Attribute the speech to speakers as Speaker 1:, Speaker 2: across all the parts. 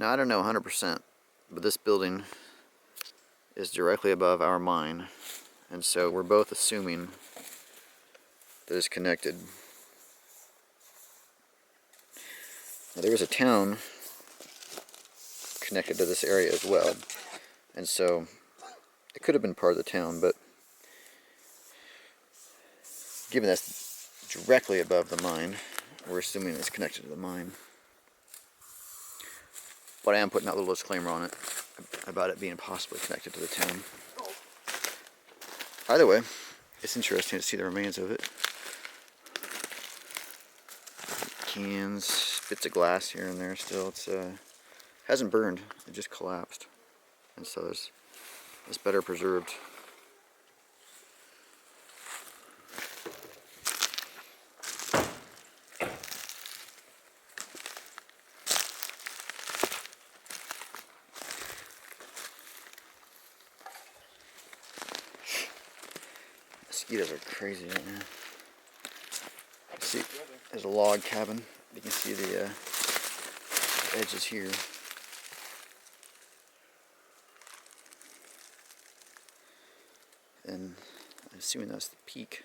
Speaker 1: Now I don't know 100%, but this building is directly above our mine, and so we're both assuming that it's connected. Now there is a town connected to this area as well, and so it could have been part of the town, but given that's directly above the mine, we're assuming it's connected to the mine. But I am putting that little disclaimer on it about it being possibly connected to the town. Either way, it's interesting to see the remains of it. Cans, bits of glass here and there still. It's hasn't burned, it just collapsed. And so it's better preserved. Mosquitoes are crazy right now. See, there's a log cabin. You can see the edges here. And I'm assuming that's the peak.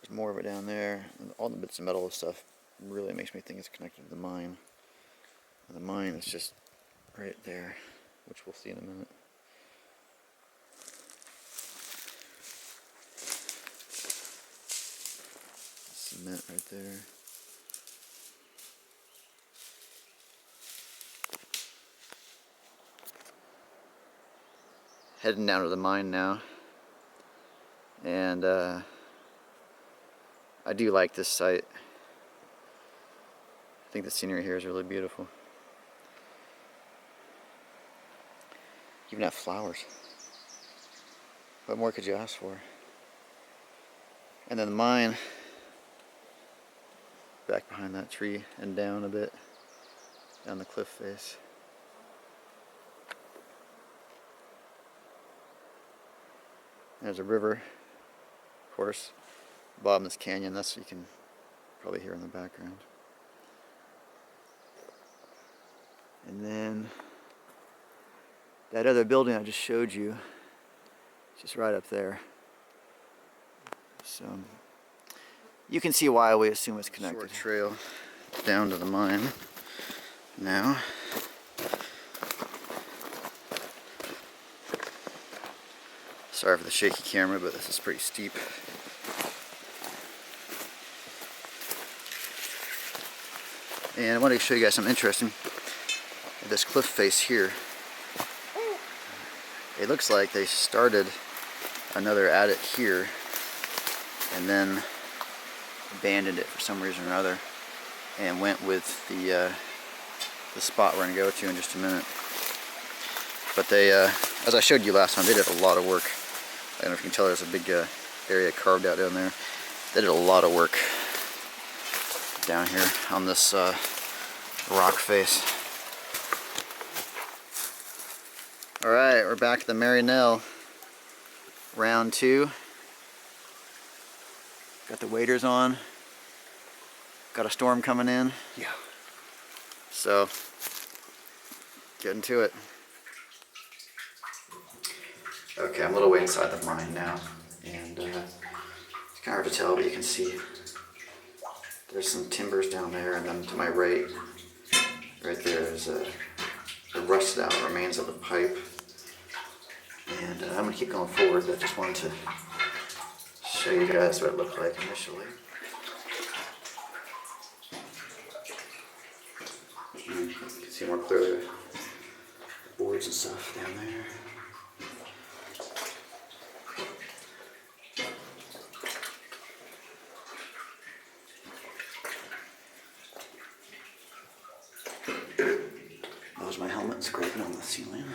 Speaker 1: There's more of it down there. And all the bits of metal and stuff really makes me think it's connected to the mine. And the mine is just right there, which we'll see in a minute. Cement right there. Heading down to the mine now, and I do like this site. I think the scenery here is really beautiful. Even have flowers. What more could you ask for? And then the mine, back behind that tree and down a bit, down the cliff face. There's a river, of course, bottom of this canyon. That's what you can probably hear in the background. And then that other building I just showed you, it's just right up there. So you can see why we assume it's connected. Short trail down to the mine now. Sorry for the shaky camera, but this is pretty steep. And I wanted to show you guys something interesting. This cliff face here. It looks like they started another attic here and then abandoned it for some reason or another and went with the spot we're going to go to in just a minute. But they, as I showed you last time, they did a lot of work. I don't know if you can tell there's a big area carved out down there. They did a lot of work down here on this rock face. Alright, we're back at the Nell. Round 2. Got the waders on. Got a storm coming in.
Speaker 2: Yeah.
Speaker 1: So, getting to it. Okay, I'm a little way inside the mine now, and it's kind of hard to tell, but you can see there's some timbers down there, and then to my right there is the rusted out remains of a pipe. And I'm going to keep going forward, but I just wanted to show you guys what it looked like initially. You can see more clearly the boards and stuff down there. There's my helmet scraping on the ceiling.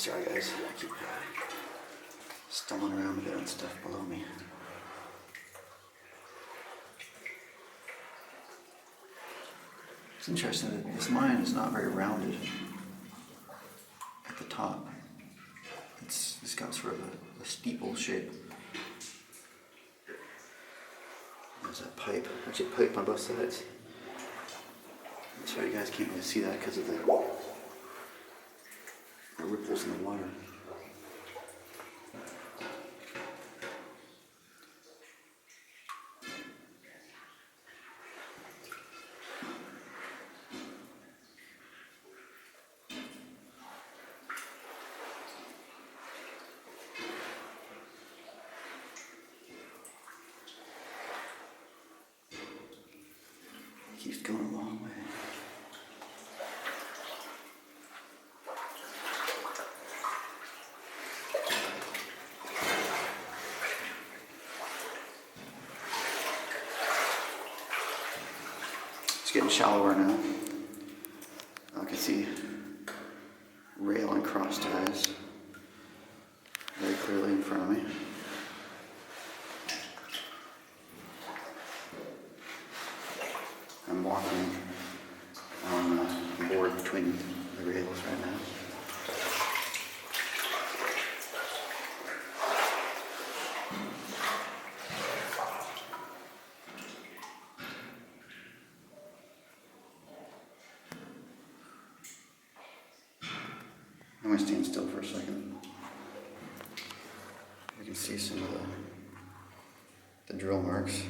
Speaker 1: Sorry guys, I keep stumbling around a bit on stuff below me. It's interesting that this mine is not very rounded at the top. It's got sort of a steeple shape. There's that pipe, actually pipe on both sides. That's why you guys can't really see that because of the ripples in the water. Keeps going a long way. It's getting shallower now. I can see rail and cross ties very clearly in front of me. I'm walking on a board between the rails right now. I'm going to stand still for a second. You can see some of the drill marks.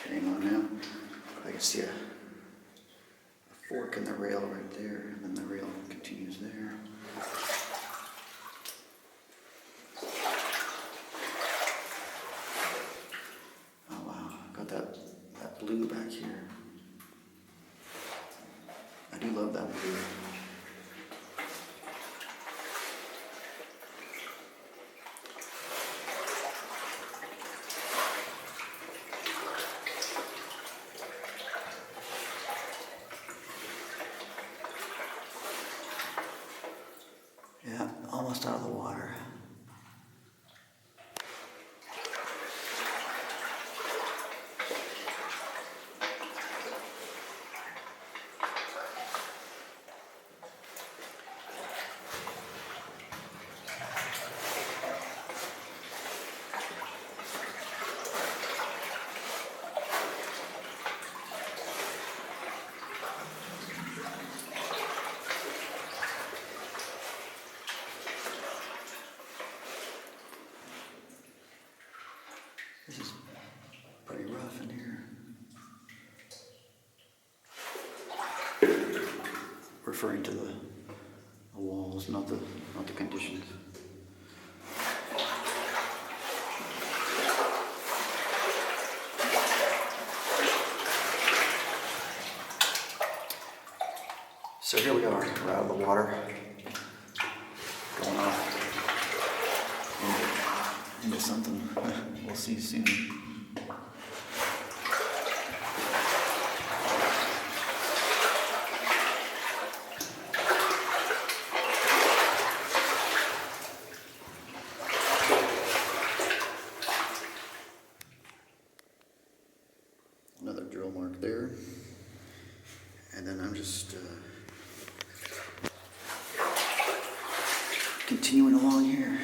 Speaker 1: Carrying on now. I can see a fork in the rail right there, and then the rail continues there. Oh wow, got that blue back here. I do love that blue. Yeah, almost out of the water. This is pretty rough in here. Referring to the walls, not the conditions. So here we are, we're out of the water, going off into something we'll see soon. Another drill mark there, and then I'm just continuing along here.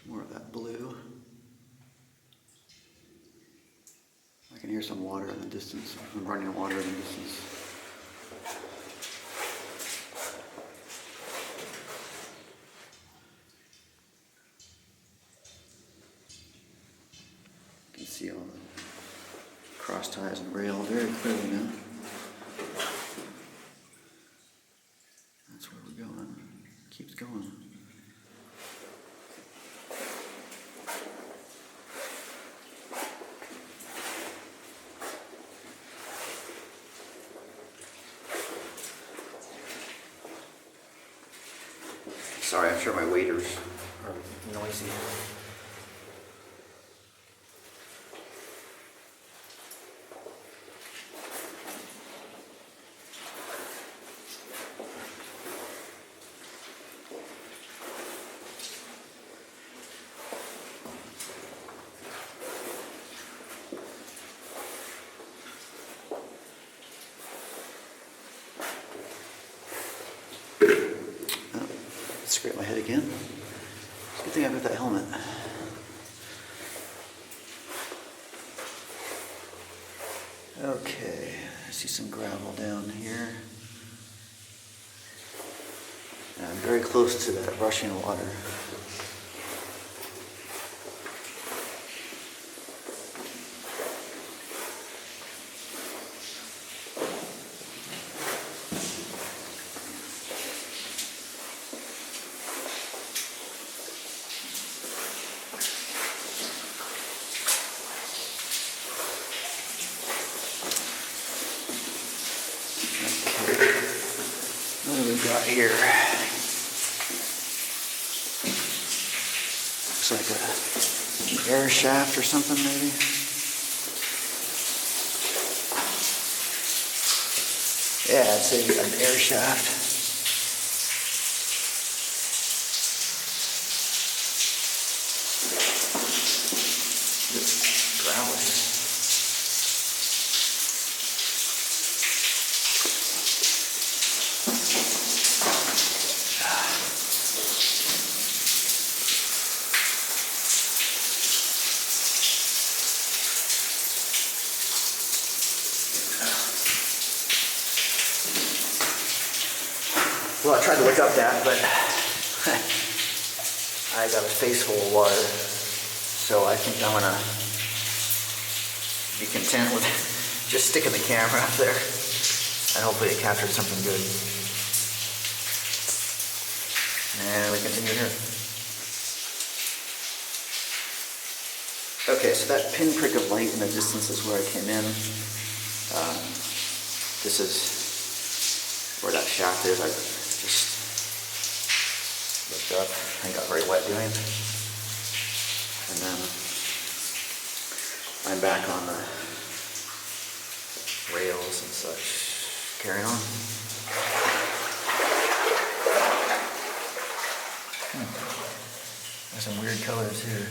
Speaker 1: More of that blue. I can hear some water in the distance. I'm running water in the distance. You can see all the cross ties and rail very clearly now. That's where we're going. Keeps going. Sorry, I'm sure my waiters are noisy. Scrape my head again. It's a good thing I've got that helmet. Okay, I see some gravel down here. And I'm very close to that rushing water. What do we got here? Looks like an air shaft or something, maybe. Yeah, it's an air shaft. It's gravelly. Well, I tried to look up that, but I got a face full of water, so I think I'm gonna be content with just sticking the camera up there, and hopefully it captured something good. And we continue here. Okay, so that pinprick of light in the distance is where I came in. This is where that shaft is. I just looked up and got very wet doing it. And then I'm back on the rails and such, carrying on. There's some weird colors here.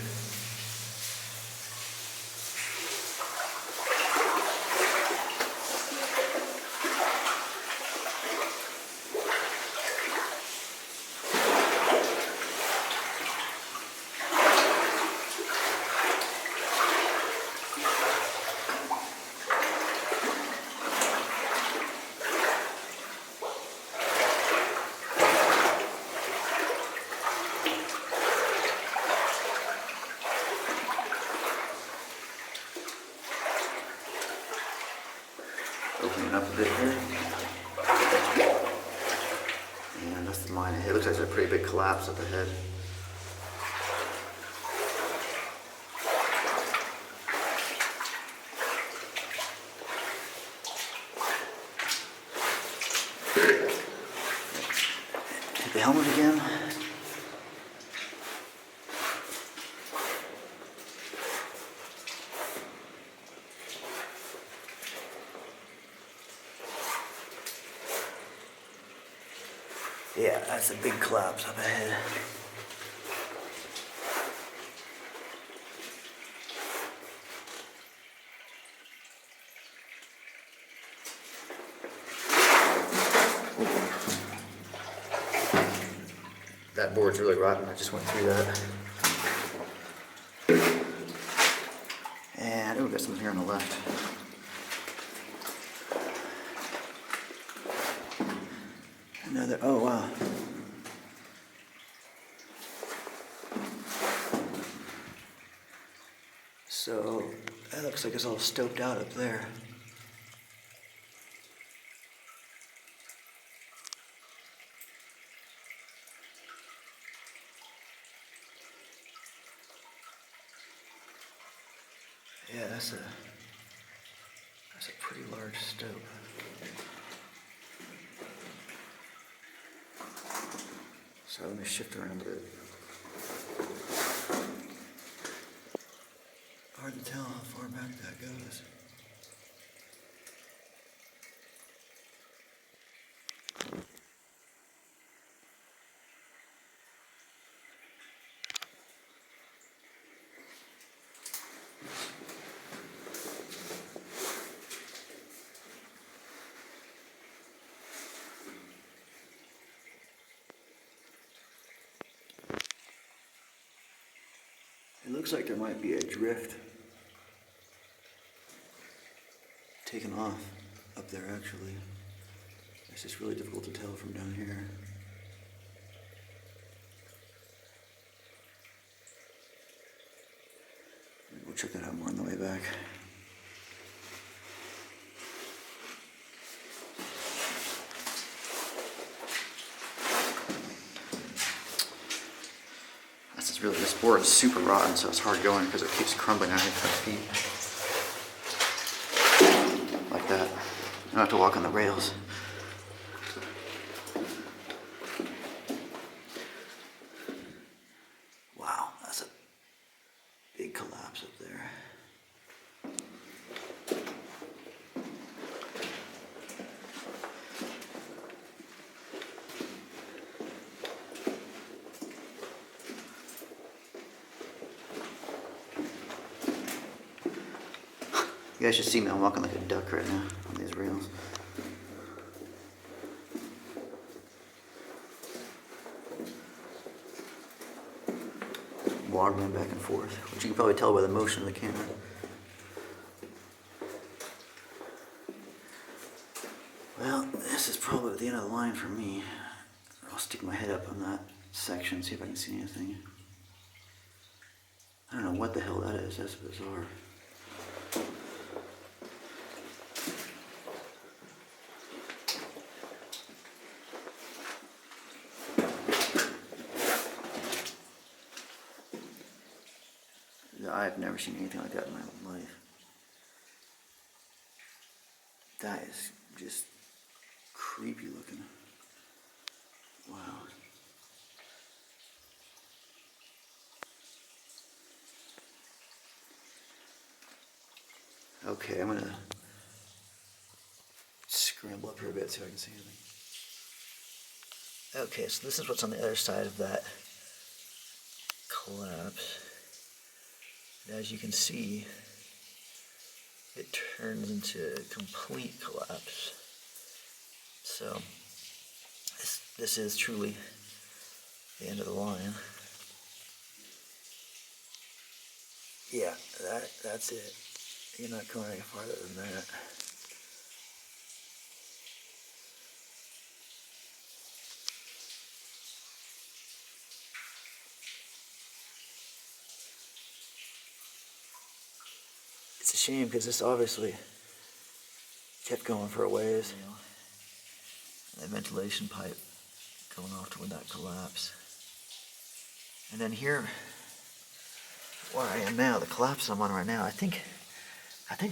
Speaker 1: Opening up a bit here. And that's the mine ahead. It looks like there's a pretty big collapse up ahead. Hit the helmet again. Yeah, that's a big collapse up ahead. That board's really rotten. I just went through that. And oh, got something here on the left. Another, oh wow. So that looks like it's all stoked out up there. Yeah, that's a pretty large stope. So let me shift around a bit. Hard to tell how far back that goes. It looks like there might be a drift taken off up there actually. It's just really difficult to tell from down here. We'll check that out more on the way back. This board is super rotten, so it's hard going because it keeps crumbling underneath my feet. Like that. I don't have to walk on the rails. Wow, that's a big collapse up there. You guys should see me, I'm walking like a duck right now on these rails. Water going back and forth, which you can probably tell by the motion of the camera. Well, this is probably the end of the line for me. I'll stick my head up on that section, see if I can see anything. I don't know what the hell that is, that's bizarre. I've never seen anything like that in my life. That is just creepy looking. Wow. Okay, I'm gonna scramble up here a bit so I can see anything. Okay, so this is what's on the other side of that collapse. And as you can see, it turns into complete collapse. So this is truly the end of the line. Yeah, that's it. You're not going any farther than that. It's a shame because this obviously kept going for a ways. That ventilation pipe going off toward that collapse. And then here, where I am now, the collapse I'm on right now, I think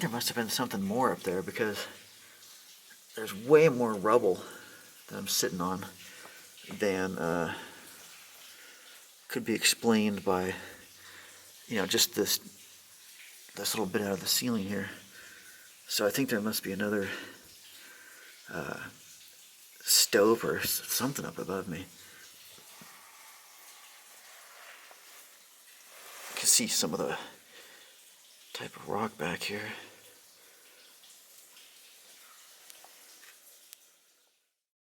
Speaker 1: there must have been something more up there because there's way more rubble that I'm sitting on than could be explained by, just this little bit out of the ceiling here. So I think there must be another stove or something up above me. You can see some of the type of rock back here.